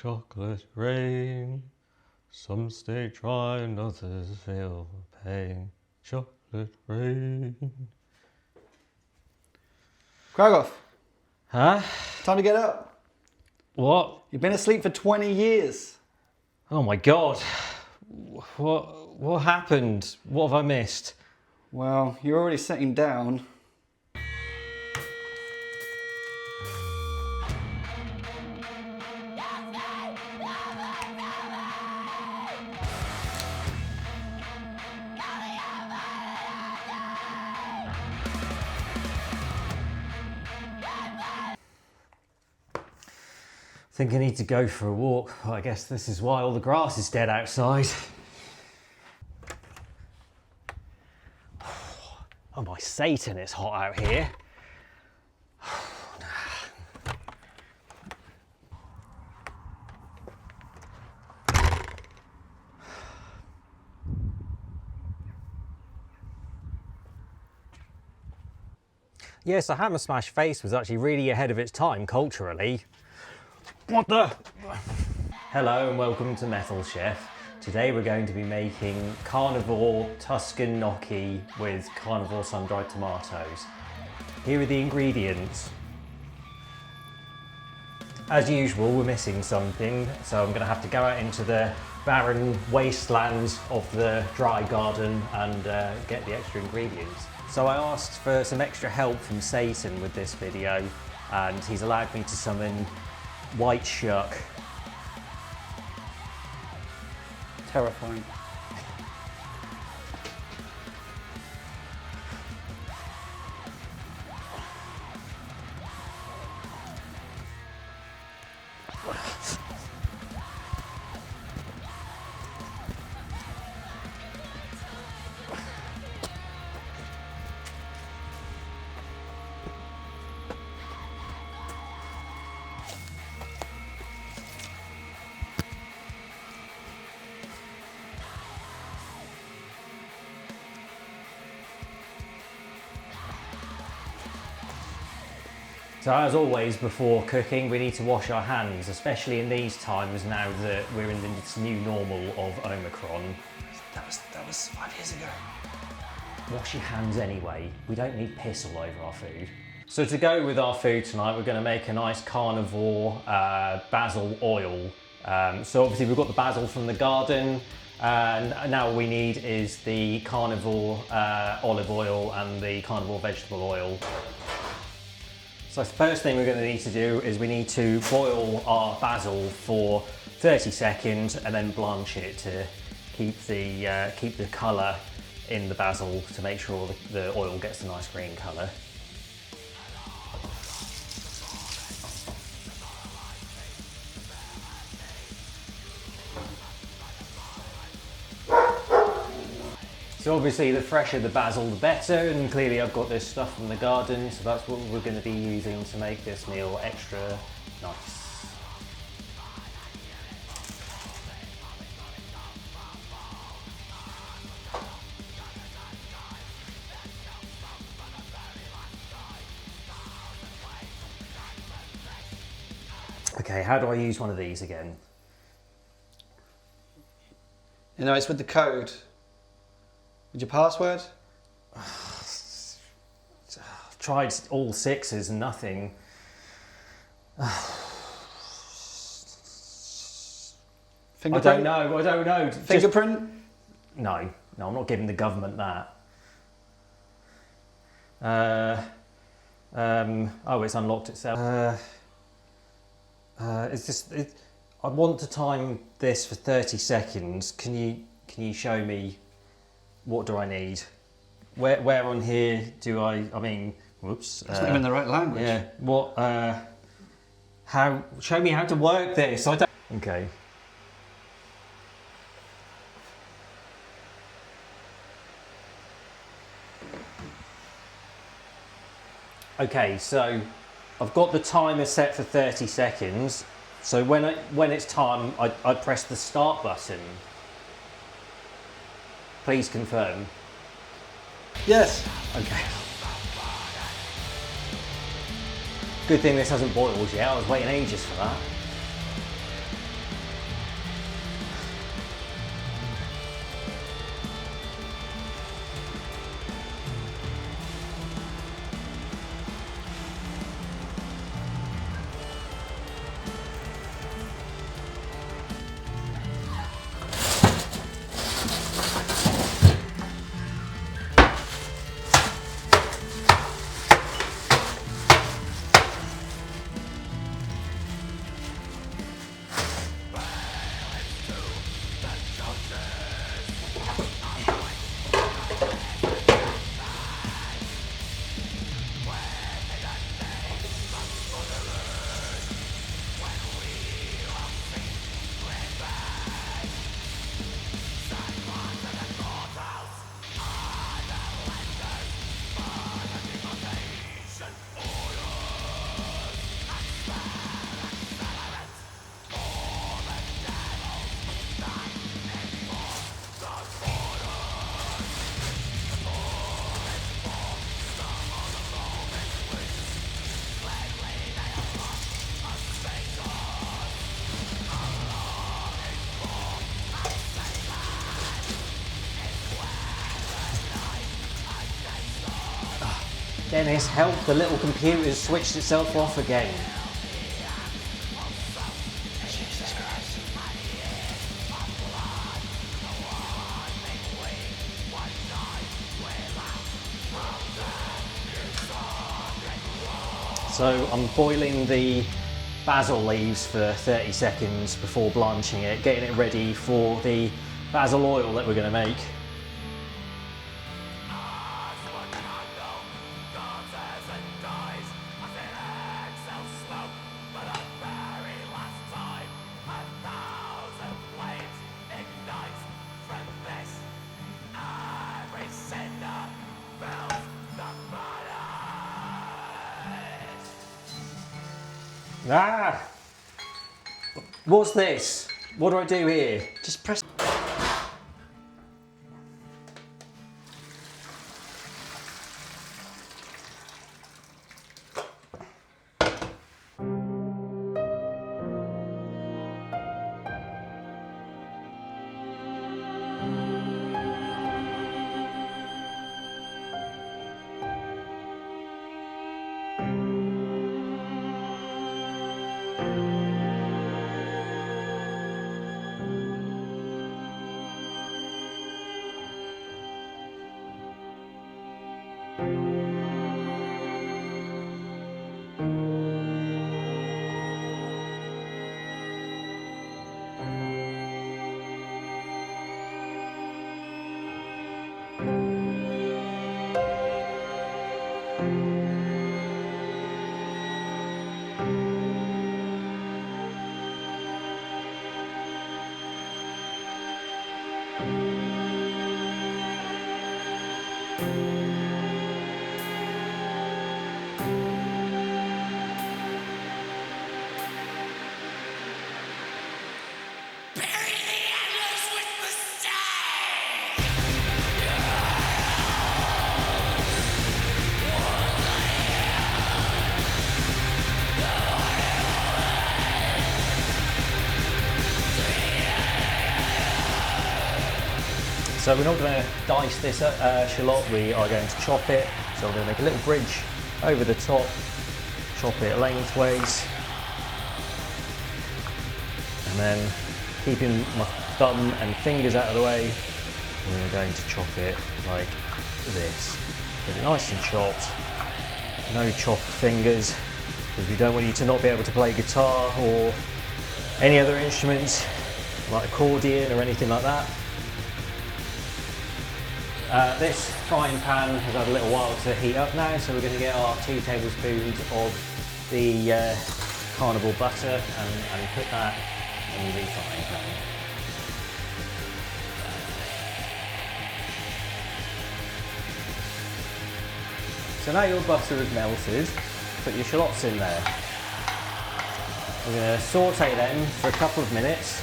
chocolate rain. Some stay dry and others feel the pain. Chocolate rain. Kragoff, Huh? time to get up. What? You've been asleep for 20 years. Oh my god. What happened? What have I missed? Well, you're already sitting down. I think I need to go for a walk, but I guess this is why all the grass is dead outside. Oh my Satan, it's hot out here. Yes, a hammer smash face was actually really ahead of its time culturally. What the? Hello and welcome to Metal Chef. Today we're going to be making carnivore Tuscan Gnocchi with carnivore sun-dried tomatoes. Here are the ingredients. As usual, we're missing something, so I'm going to have to go out into the barren wastelands of the dry garden and get the extra ingredients. So I asked for some extra help from Satan with this video, and he's allowed me to summon white shuck. Terrifying. So as always, before cooking, we need to wash our hands, especially in these times now that we're in this new normal of Omicron. That was 5 years ago. Wash your hands anyway. We don't need piss all over our food. So to go with our food tonight, we're going to make a nice carnivore basil oil. So obviously we've got the basil from the garden, and now all we need is the carnivore olive oil and the carnivore vegetable oil. So the first thing we're going to need to do is we need to boil our basil for 30 seconds and then blanch it to keep the colour in the basil to make sure the oil gets a nice green colour. So obviously the fresher the basil the better, and clearly I've got this stuff from the garden, so that's what we're going to be using to make this meal extra nice. Okay, how do I use one of these again? You know, it's with the code. With your password? Tried all sixes and nothing. Fingerprint? I don't know. Fingerprint? No, I'm not giving the government that. Oh, it's unlocked itself. I want to time this for 30 seconds. Can you show me what do I need? Where on here do I mean, whoops. That's not even the right language. Yeah, what, show me how to work this. I don't. Okay. Okay, so I've got the timer set for 30 seconds. So when it's time, I press the start button. Please confirm. Yes. Okay. Good thing this hasn't boiled yet. I was waiting ages for that. Dennis, help, the little computer has switched itself off again. Jesus Christ. So I'm boiling the basil leaves for 30 seconds before blanching it, getting it ready for the basil oil that we're going to make. Ah! What's this? What do I do here? Just press. So we're not going to dice this shallot, we are going to chop it. So I'm going to make a little bridge over the top, chop it lengthways, and then keeping my thumb and fingers out of the way, we're going to chop it like this. Get it nice and chopped, no chopped fingers, because we don't want you to not be able to play guitar or any other instruments like accordion or anything like that. This frying pan has had a little while to heat up now, so we're going to get our 2 tablespoons of the carnivore butter and put that in the frying pan. So now your butter has melted, put your shallots in there. We're going to saute them for a couple of minutes.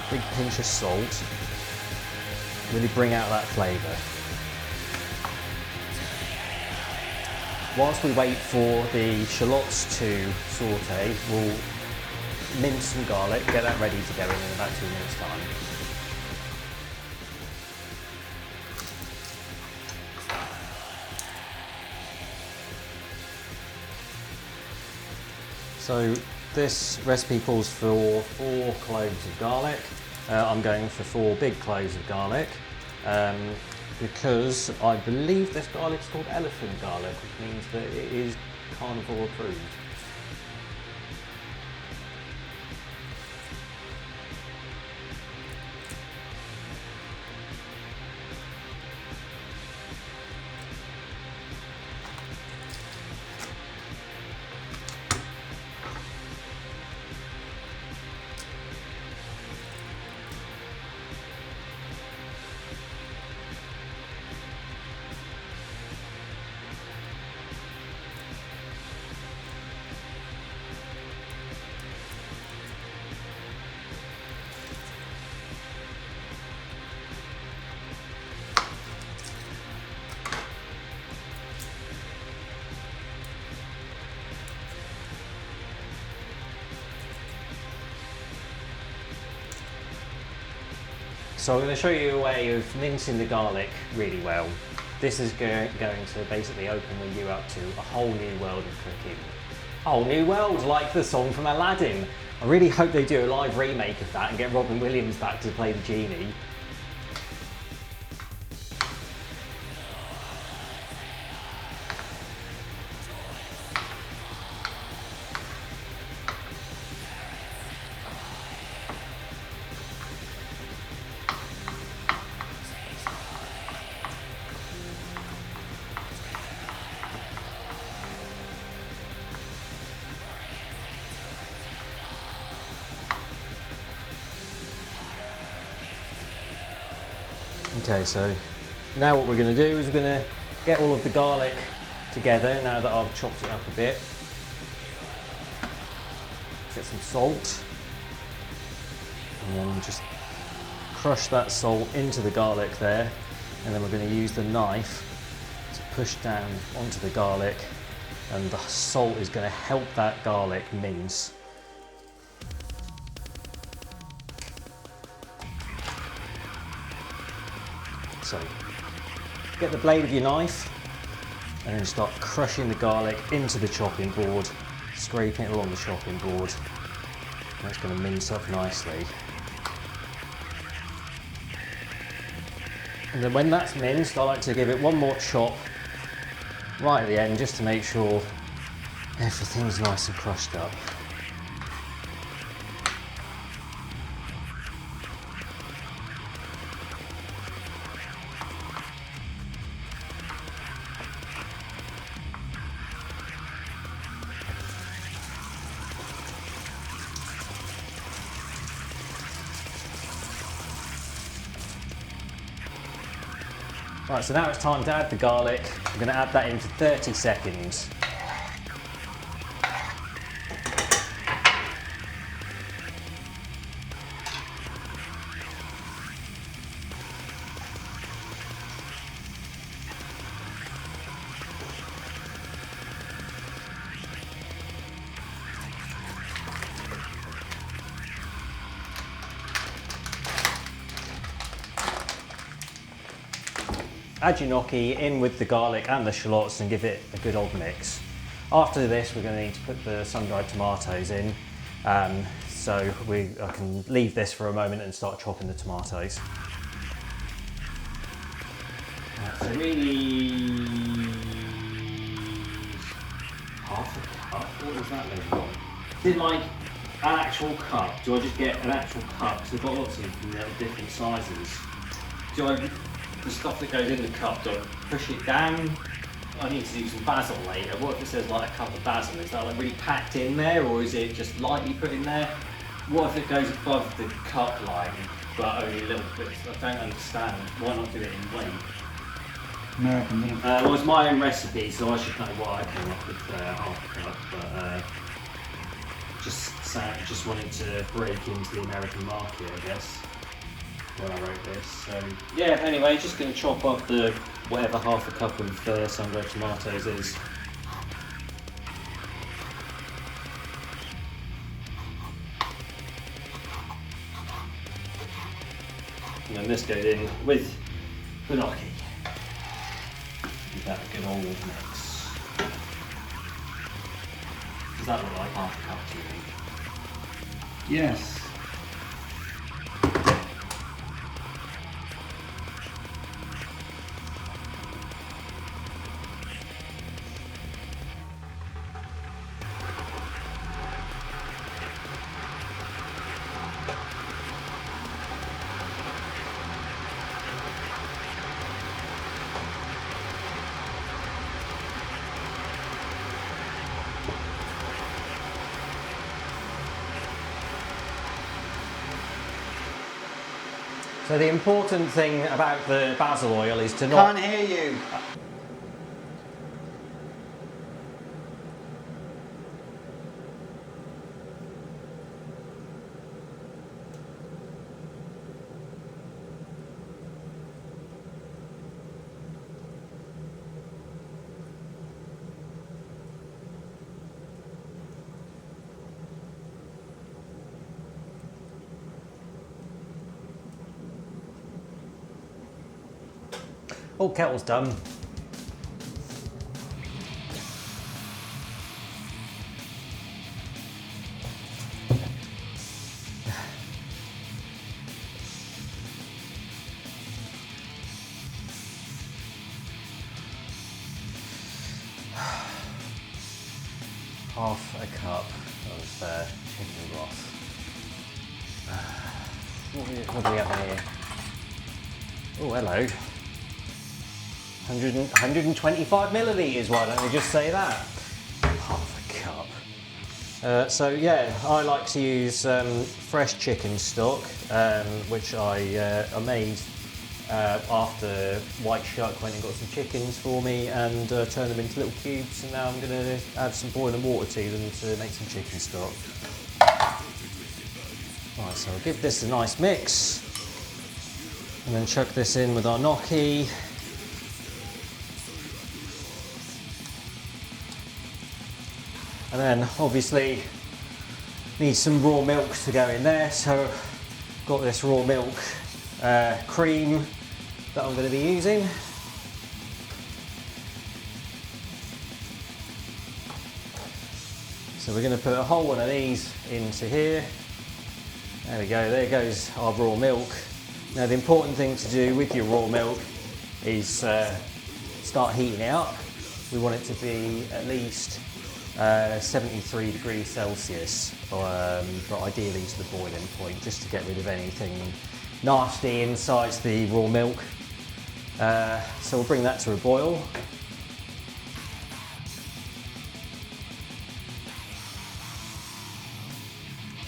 A big pinch of salt. Really bring out that flavour. Whilst we wait for the shallots to saute, we'll mince some garlic, get that ready to go in about 2 minutes time. So this recipe calls for 4 cloves of garlic. I'm going for 4 big cloves of garlic because I believe this garlic is called elephant garlic, which means that it is carnivore approved. So I'm going to show you a way of mincing the garlic really well. This is going to basically open you up to a whole new world of cooking. A whole new world, like the song from Aladdin. I really hope they do a live remake of that and get Robin Williams back to play the genie. Okay, so now what we're going to do is we're going to get all of the garlic together now that I've chopped it up a bit. Get some salt and then just crush that salt into the garlic there, and then we're going to use the knife to push down onto the garlic, and the salt is going to help that garlic mince. So get the blade of your knife and then start crushing the garlic into the chopping board, scraping it along the chopping board. That's going to mince up nicely. And then when that's minced, I like to give it one more chop right at the end just to make sure everything's nice and crushed up. Right, so now it's time to add the garlic. I'm going to add that in for 30 seconds. Add your gnocchi in with the garlic and the shallots and give it a good old mix. After this, we're going to need to put the sun-dried tomatoes in. So I can leave this for a moment and start chopping the tomatoes. So really, half a cup. What was that measured on? Is it like an actual cup? Do I just get an actual cup? Because I've got lots of different sizes. Do I? The stuff that goes in the cup, do I push it down? I need to do some basil later. What if it says like a cup of basil? Is that like really packed in there, or is it just lightly put in there? What if it goes above the cup line, but only a little bit? I don't understand. Why not do it in weight? American, didn't it? Well, it's my own recipe, so I should know what I came up with half a cup, but just wanted to break into the American market, I guess, when I wrote this. So yeah, anyway, just going to chop up the whatever half a cup of sun-dried tomatoes is. And then this goes in with the gnocchi. Give that a good old mix. Does that look like half a cup to you? Yes. So the important thing about the basil oil is to not... Can't hear you. Oh, kettle's done. Half a cup of chicken broth. What do we have here? Oh, hello. 125 millilitres, why don't we just say that? Half a cup. So yeah, I like to use fresh chicken stock, which I made after White Shark went and got some chickens for me and turned them into little cubes, and now I'm going to add some boiling water to them to make some chicken stock. Right, so I'll give this a nice mix and then chuck this in with our gnocchi. And then obviously need some raw milk to go in there, so got this raw milk cream that I'm going to be using. So we're going to put a whole one of these into here. There we go, there goes our raw milk. Now the important thing to do with your raw milk is start heating it up. We want it to be at least 73 degrees Celsius, but ideally to the boiling point, just to get rid of anything nasty inside the raw milk. So we'll bring that to a boil.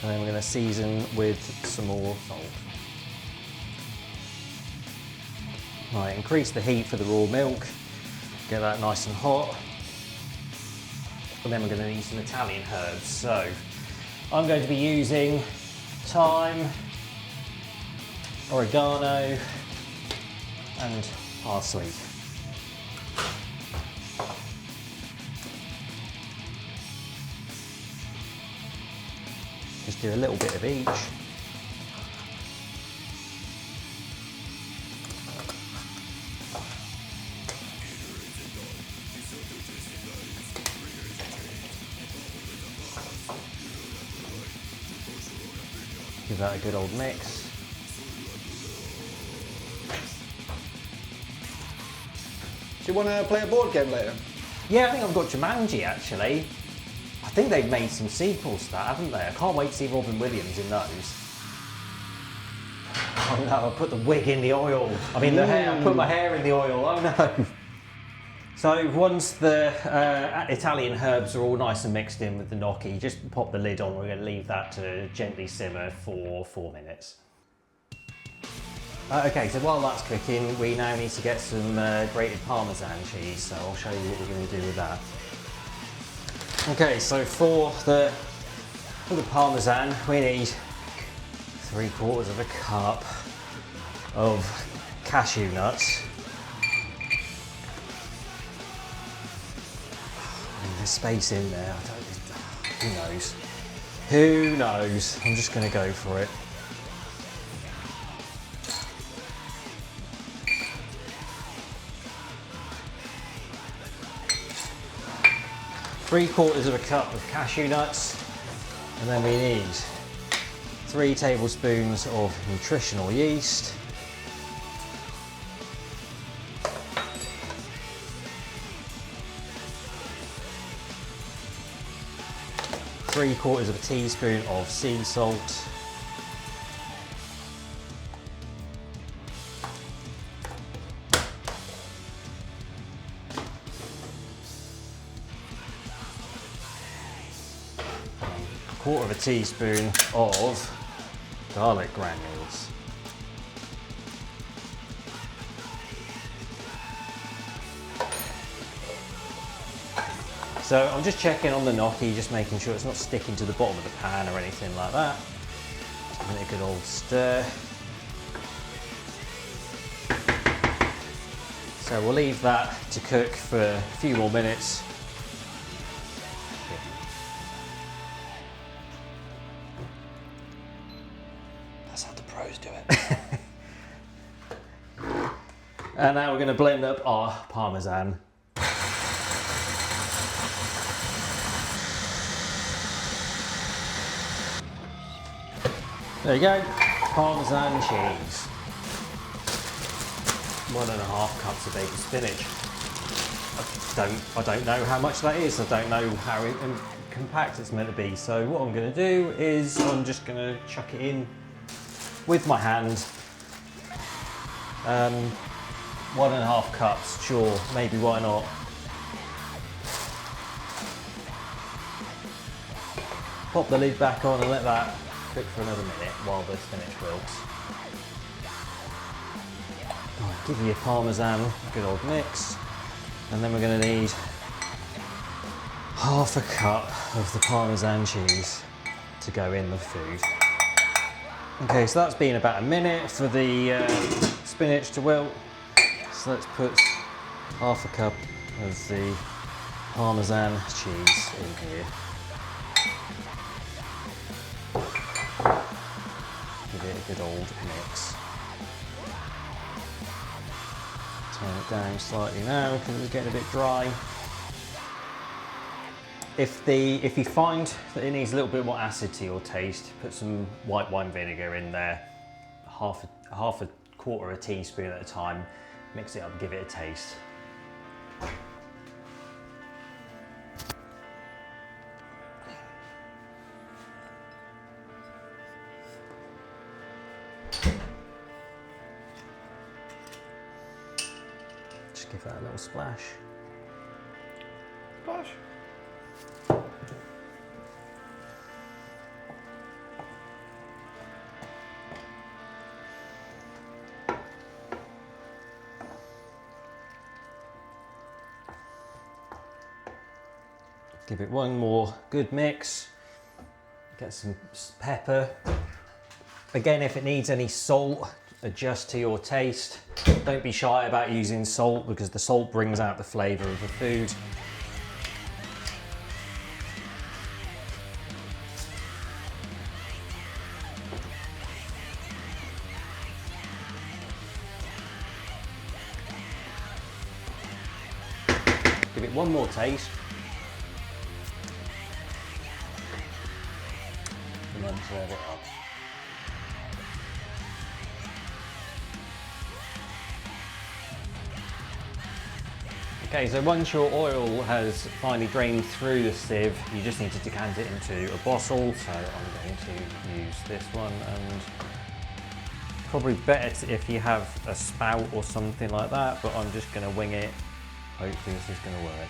And then we're going to season with some more salt. Right, increase the heat for the raw milk, get that nice and hot. And then we're going to need some Italian herbs. So I'm going to be using thyme, oregano and parsley. Just do a little bit of each. Give that a good old mix. Do you want to play a board game later? Yeah, I think I've got Jumanji actually. I think they've made some sequels to that, haven't they? I can't wait to see Robin Williams in those. Oh no, I put the wig in the oil. I mean the hair, I put my hair in the oil, oh no. So once the Italian herbs are all nice and mixed in with the gnocchi, just pop the lid on. We're going to leave that to gently simmer for 4 minutes. Okay, so while that's cooking, we now need to get some grated Parmesan cheese, so I'll show you what we're going to do with that. Okay, so for the Parmesan, we need 3/4 of a cup of cashew nuts. There's space in there, who knows? Who knows? I'm just going to go for it. Three-quarters of a cup of cashew nuts, and then we need 3 tablespoons of nutritional yeast. Three-quarters of a teaspoon of sea salt. Quarter of a teaspoon of garlic granules. So I'm just checking on the gnocchi, just making sure it's not sticking to the bottom of the pan or anything like that. Give it a good old stir. So we'll leave that to cook for a few more minutes. That's how the pros do it. And now we're going to blend up our Parmesan. There you go, Parmesan cheese. 1.5 cups of baby spinach. I don't know how much that is. I don't know how compact it's meant to be. So what I'm going to do is I'm just going to chuck it in with my hand. 1.5 cups, sure, maybe why not. Pop the lid back on and let that cook for another minute while the spinach wilts. Right, give you a Parmesan, a good old mix. And then we're going to need 1/2 cup of the Parmesan cheese to go in the food. Okay, so that's been about a minute for the spinach to wilt. So let's put 1/2 cup of the Parmesan cheese in here. Give it a good old mix. Turn it down slightly now because it's getting a bit dry. If you find that it needs a little bit more acid to your taste, put some white wine vinegar in there, half a quarter a teaspoon at a time. Mix it up, give it a taste. Just give that a little splash. Splash. Give it one more good mix. Get some pepper. Again, if it needs any salt, adjust to your taste. Don't be shy about using salt because the salt brings out the flavour of the food. Give it one more taste. And then serve it up. Okay, so once your oil has finally drained through the sieve, you just need to decant it into a bottle. So I'm going to use this one, and probably better if you have a spout or something like that, but I'm just going to wing it. Hopefully this is going to work.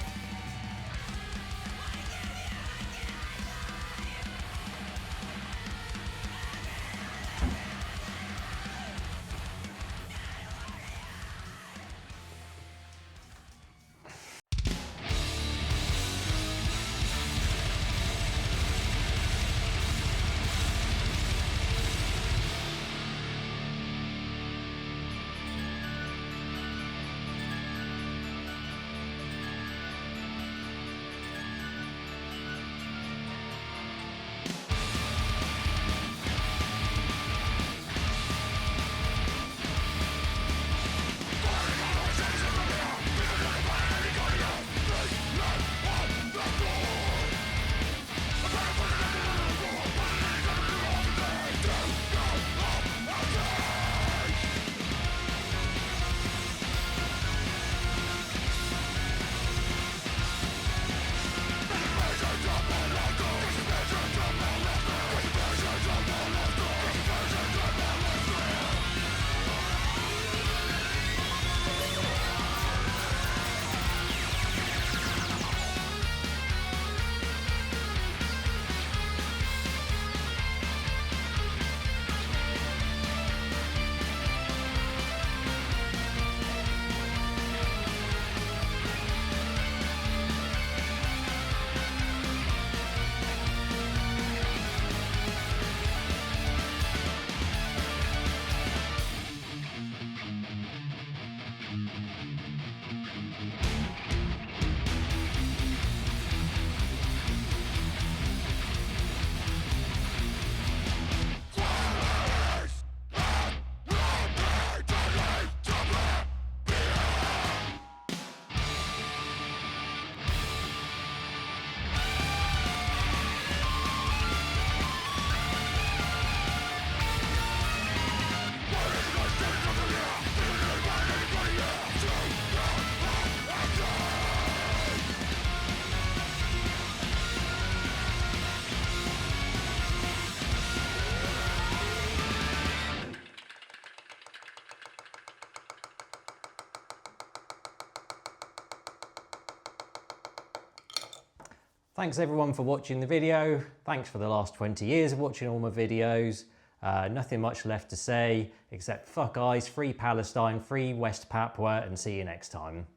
Thanks everyone for watching the video. Thanks for the last 20 years of watching all my videos. Nothing much left to say except fuck eyes, free Palestine, free West Papua, and see you next time.